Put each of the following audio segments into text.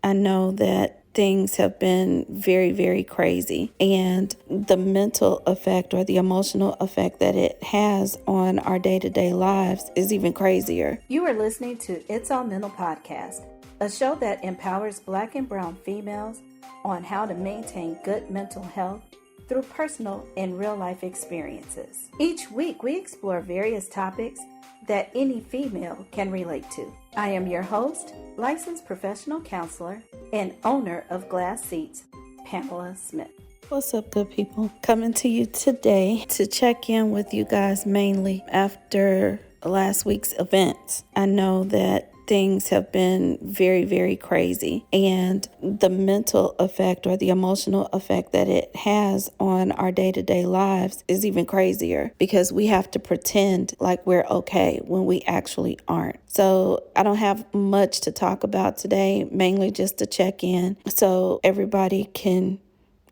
I know that things have been very, very crazy, and the mental effect or the emotional effect that it has on our day-to-day lives is even crazier. You are listening to It's All Mental Podcast, a show that empowers Black and brown females on how to maintain good mental health through personal and real-life experiences. Each week, we explore various topics that any female can relate to. I am your host, licensed professional counselor, and owner of Glass Seats, Pamela Smith. What's up, good people? Coming to you today to check in with you guys mainly after last week's events. I know that things have been very, very crazy, and the mental effect or the emotional effect that it has on our day-to-day lives is even crazier because we have to pretend like we're okay when we actually aren't. So I don't have much to talk about today, mainly just to check in so everybody can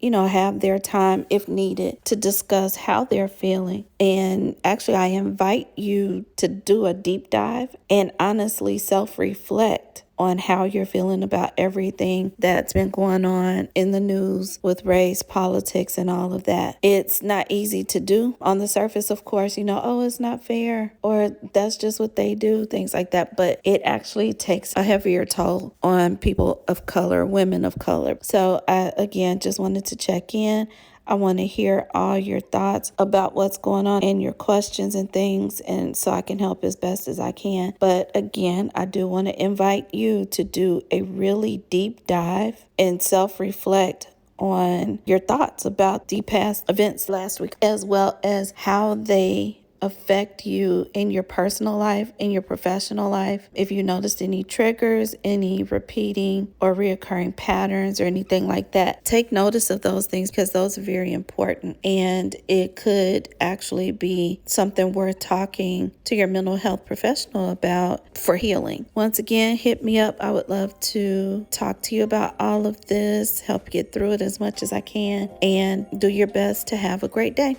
have their time if needed to discuss how they're feeling. And actually, I invite you to do a deep dive and honestly self-reflect on how you're feeling about everything that's been going on in the news with race, politics, and all of that. It's not easy to do on the surface, of course, oh, it's not fair, or that's just what they do, things like that. But it actually takes a heavier toll on people of color, women of color. So I, again, just wanted to check in. I want to hear all your thoughts about what's going on and your questions and things, and so I can help as best as I can. But again, I do want to invite you to do a really deep dive and self-reflect on your thoughts about the past events last week, as well as how they affect you in your personal life, in your professional life. If you noticed any triggers, any repeating or reoccurring patterns or anything like that, take notice of those things because those are very important. And it could actually be something worth talking to your mental health professional about for healing. Once again, hit me up. I would love to talk to you about all of this, help you get through it as much as I can, and do your best to have a great day.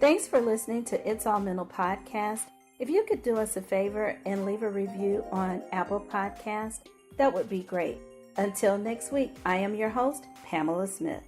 Thanks for listening to It's All Mental Podcast. If you could do us a favor and leave a review on Apple Podcast, that would be great. Until next week, I am your host, Pamela Smith.